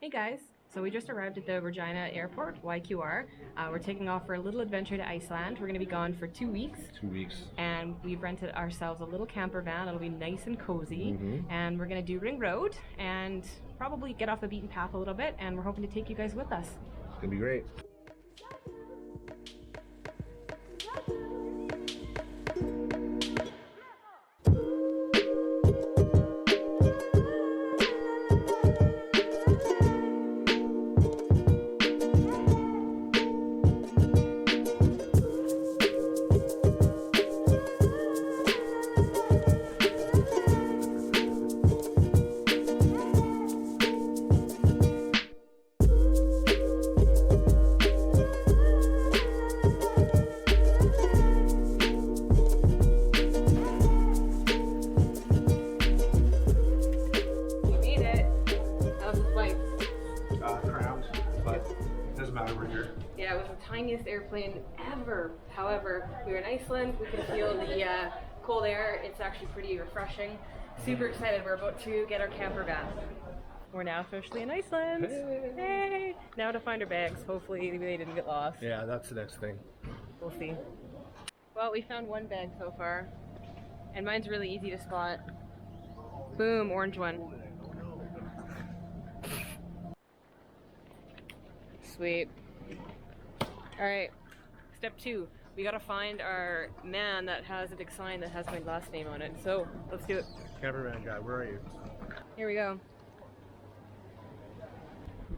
Hey guys, so we just arrived at the Regina Airport, YQR. We're taking off for a little adventure to Iceland. We're going to be gone for 2 weeks. 2 weeks. And we've rented ourselves a little camper van. It'll be nice and cozy. And we're going to do Ring Road and probably get off the beaten path a little bit. And we're hoping to take you guys with us. It's gonna be great. Yeah, it was the tiniest airplane ever. However, we were in Iceland. We could feel the cold air. It's actually pretty refreshing. Super excited. We're about to get our camper van. We're now officially in Iceland. Hey! Now to find our bags. Hopefully they didn't get lost. Yeah, that's the next thing. We'll see. Well, we found one bag so far. And mine's really easy to spot. Boom, orange one. Sweet. Alright, step 2. We gotta find our man that has a big sign that has my last name on it. So, let's do it. Campervan guy, where are you? Here we go.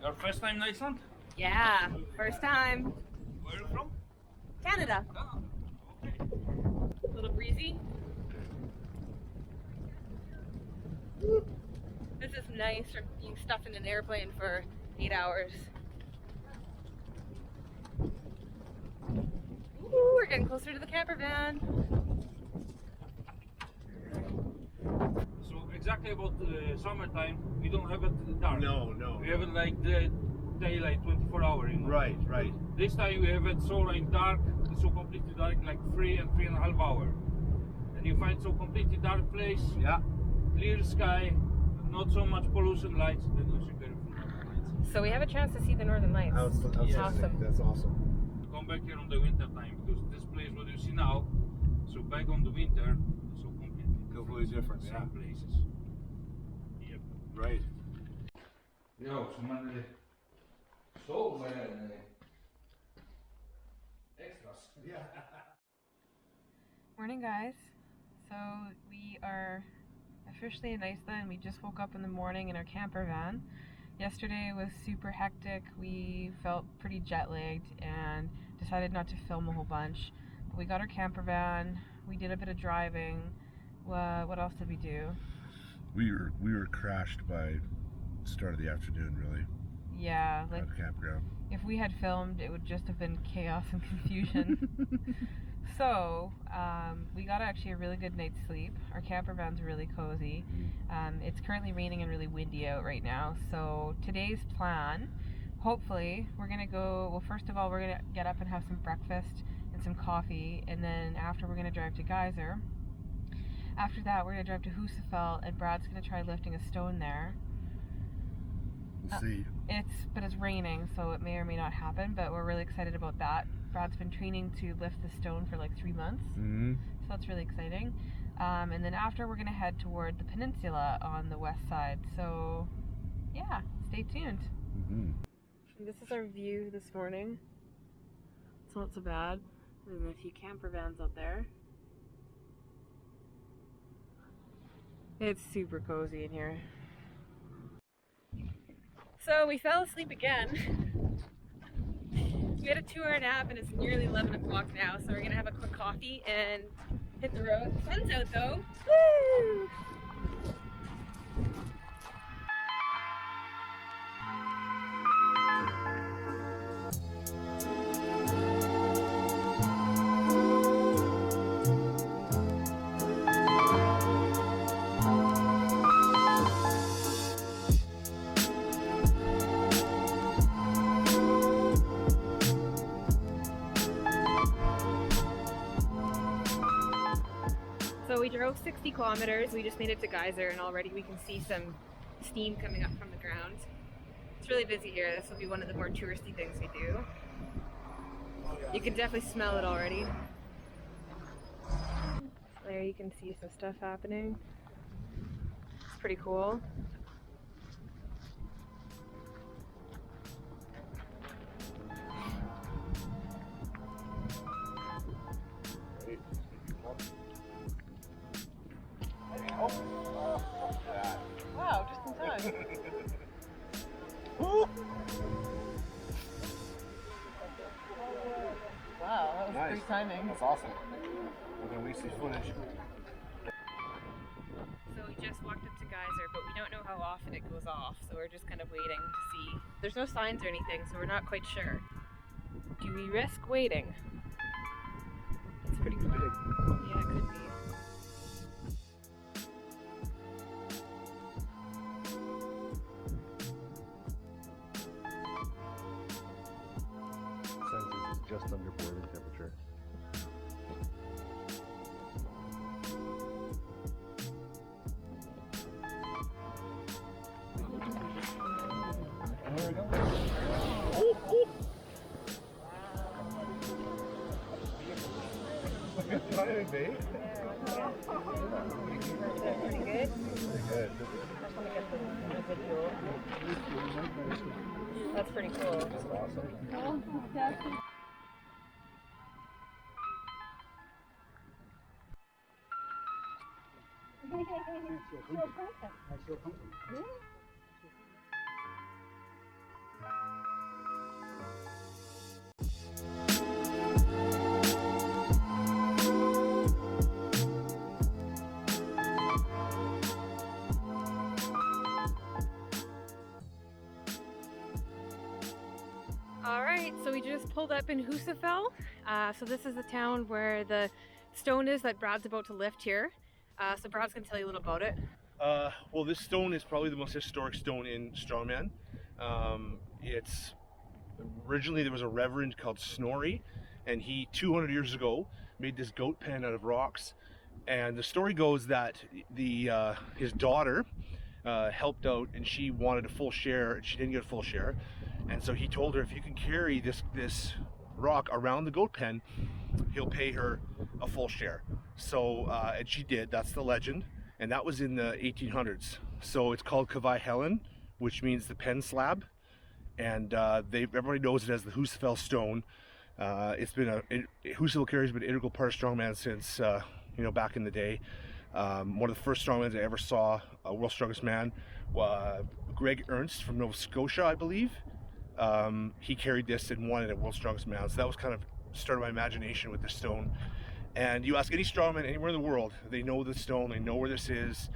Your first time in Iceland? Yeah, first time. Where are you from? Canada. Ah, okay. A little breezy. This is nice from being stuffed in an airplane for 8 hours. Ooh, we're getting closer to the camper van. So exactly about the summertime, we don't have it dark. No. We have it like the daylight, 24 hour. You know? Right. This time we have it so like dark, so completely dark, like 3.5 hours. And you find so completely dark place, Yeah. clear sky, not so much pollution lights. Then you see beautiful lights. So we have a chance to see the northern lights. That's awesome. That's awesome. Come back here on the winter time because this place what you see now, so back on the winter, so Completely different. same Yeah. places. Yep. Right. Ja, så extras. Yeah. Morning, guys. So we are officially in Iceland. We just woke up in the morning in our camper van. Yesterday was super hectic. We felt pretty jet lagged and decided not to film a whole bunch. But we got our camper van. We did a bit of driving. What else did we do? We were crashed by start of the afternoon, really. Yeah, like At the campground. if we had filmed, it would just have been chaos and confusion. So, we got actually a really good night's sleep. Our camper van's really cozy. It's currently raining and really windy out right now. So today's plan, hopefully, we're gonna go, well, first of all, we're gonna get up and have some breakfast and some coffee. And then after, we're gonna drive to Geyser. After that, we're gonna drive to Husafell, and Brad's gonna try lifting a stone there. We'll see. But it's raining, so it may or may not happen, but we're really excited about that. Brad's been training to lift the stone for like 3 months, so that's really exciting. And then after, we're gonna head toward the peninsula on the west side. So yeah, stay tuned. This is our view this morning. It's not so bad. There's a few camper vans out there. It's super cozy in here. So we fell asleep again. We had a 2-hour nap and it's nearly 11 o'clock now, so we're gonna have a quick coffee and hit the road. The sun's out though. Woo! So we drove 60 kilometers. We just made it to Geyser and already we can see some steam coming up from the ground. It's really busy here. This will be one of the more touristy things we do. You can definitely smell it already. There you can see some stuff happening. It's pretty cool. Wow, just in time. Wow, that was Nice. great timing. That's awesome. We're gonna waste this footage. So we just walked up to Geyser, but we don't know how often it goes off, so we're just kind of waiting to see. There's no signs or anything, so we're not quite sure. Do we risk waiting? It's pretty cool. Yeah, it could be. Census is just under boiling temperature. There we go. Good timing, babe. Pretty good. Pretty good. That's pretty cool. That's awesome. Alright, so we just pulled up in Husafell. So this is the town where the stone is that Brad's about to lift here. So Brad's going to tell you a little about it. Well, this stone is probably the most historic stone in Strongman. It's originally there was a reverend called Snorri, and he 200 years ago made this goat pen out of rocks. And the story goes that his daughter helped out, and she wanted a full share, and she didn't get a full share. And so he told her, if you can carry this rock around the goat pen, he'll pay her a full share. So and she did. That's the legend. And that was in the 1800s. So it's called Kavai Helen, which means the pen slab. And everybody knows it as the Husafell stone. It's been Husafell carry has been an integral part of Strongman since back in the day. One of the first strongmans I ever saw, World's Strongest Man, Greg Ernst from Nova Scotia, I believe. He carried this and won it at World's Strongest Man. So that was kind of started my imagination with this stone. And you ask any strongman anywhere in the world, they know the stone, they know where this is.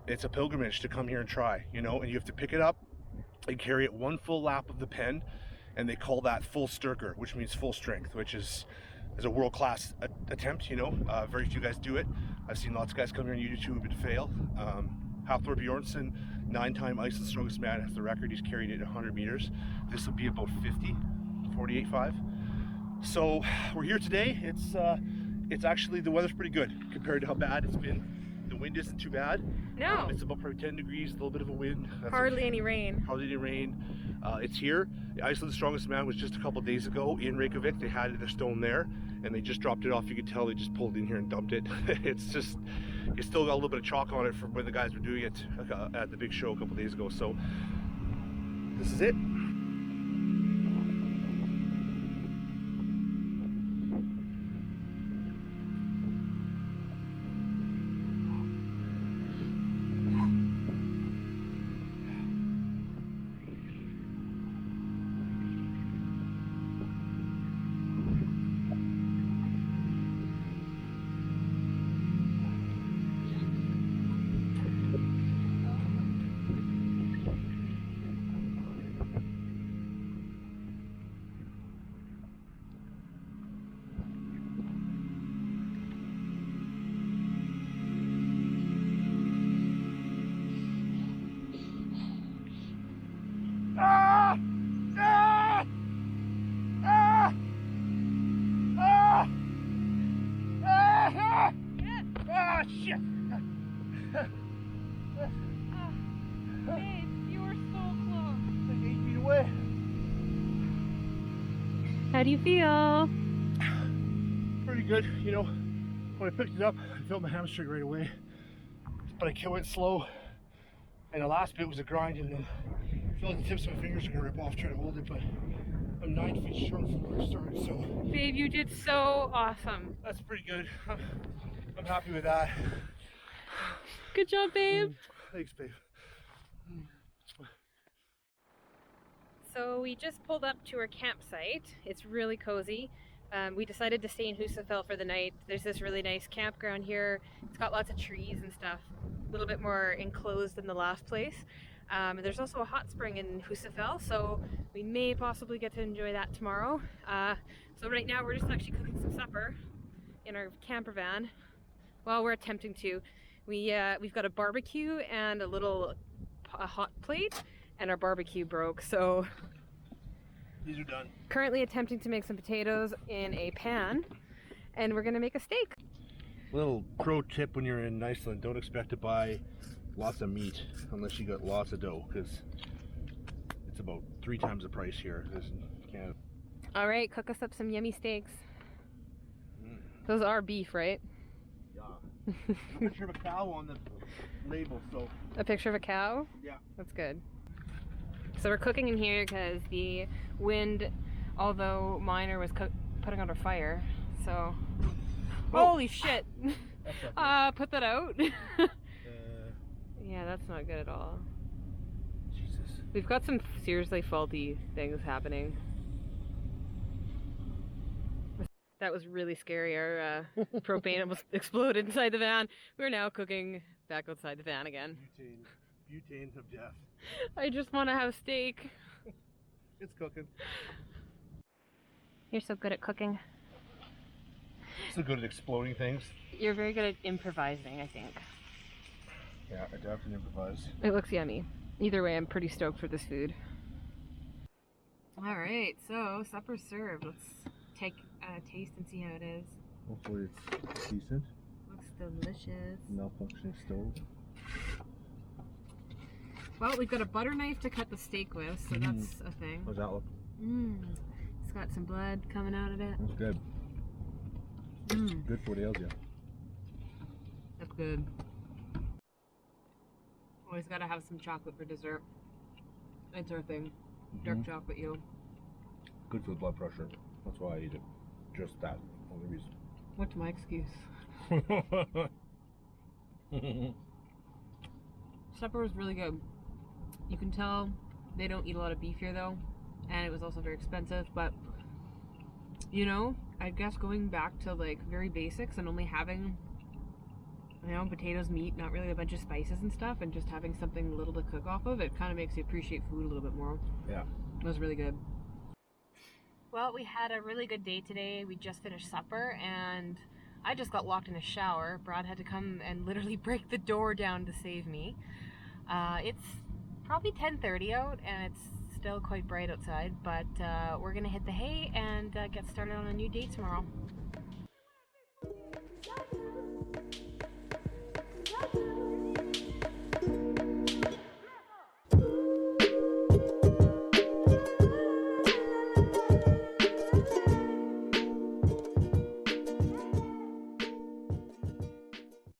It's a pilgrimage to come here and try, and you have to pick it up and carry it one full lap of the pen, and they call that full styrker, which means full strength, which is a world-class attempt. Very few guys do it. I've seen lots of guys come here on YouTube and fail. Hafthor Bjornsson, 9-time Iceland Strongest Man, has the record. He's carried it 100 meters. This will be about 48.5. So we're here today. It's actually, the weather's pretty good compared to how bad it's been. The wind isn't too bad. No. It's about probably 10 degrees, a little bit of a wind. Hardly any rain. Hardly any rain. It's here. The Iceland's Strongest Man was just a couple days ago in Reykjavik. They had the stone there, and they just dropped it off. You could tell they just pulled it in here and dumped it. It's still got a little bit of chalk on it from when the guys were doing it at the big show a couple days ago. So this is it. How do you feel? Pretty good. You know, when I picked it up, I felt my hamstring right away, but I went slow, and the last bit was a grind, and then I feel like the tips of my fingers are gonna rip off trying to hold it, but I'm 9 feet short from where I started, so. Babe, you did so awesome. That's pretty good. I'm happy with that. Good job, babe. Thanks, babe. So we just pulled up to our campsite. It's really cozy. We decided to stay in Husafell for the night. There's this really nice campground here. It's got lots of trees and stuff. A little bit more enclosed than the last place. There's also a hot spring in Husafell, so we may possibly get to enjoy that tomorrow. So right now we're just actually cooking some supper in our camper van. Well, we're attempting to. We've got a barbecue and a hot plate, and our barbecue broke, so These are done. currently attempting to make some potatoes in a pan, and we're gonna make a steak. Little pro tip when you're in Iceland, don't expect to buy lots of meat unless you got lots of dough, because it's about 3 times the price here as in Canada. All right, cook us up some yummy steaks. Those are beef, right? Yeah. A picture of a cow on the label, so. A picture of a cow? Yeah. That's good. So we're cooking in here because the wind, although Minor was putting out a fire, so. Oh. Holy shit! That's not Put that out. good. Yeah, that's not good at all. Jesus. We've got some seriously faulty things happening. That was really scary. Our propane almost exploded inside the van. We're now cooking back outside the van again. Butane of death. I just want to have steak. It's cooking. You're so good at cooking. So good at exploding things. You're very good at improvising, I think. Yeah, I definitely improvise. It looks yummy. Either way, I'm pretty stoked for this food. Alright, so supper's served. Let's take a taste and see how it is. Hopefully it's decent. Looks delicious. Malfunctioning stove. Well, we've got a butter knife to cut the steak with, so that's a thing. How's that look? It's got some blood coming out of it. That's good. Good for the yeah. That's good. Always gotta have some chocolate for dessert. It's our thing. Dark chocolate, you. Good for the blood pressure. That's why I eat it. Just that. Only reason. What's my excuse? Supper was really good. You can tell they don't eat a lot of beef here though, and it was also very expensive, but you know, I guess going back to like very basics and only having, you know, potatoes, meat, not really a bunch of spices and stuff, and just having something little to cook off of, it kind of makes you appreciate food a little bit more. Yeah. It was really good. Well, we had a really good day today. We just finished supper and I just got locked in a shower. Brad had to come and literally break the door down to save me. It's probably 10:30 out and it's still quite bright outside, but we're gonna hit the hay and get started on a new day tomorrow.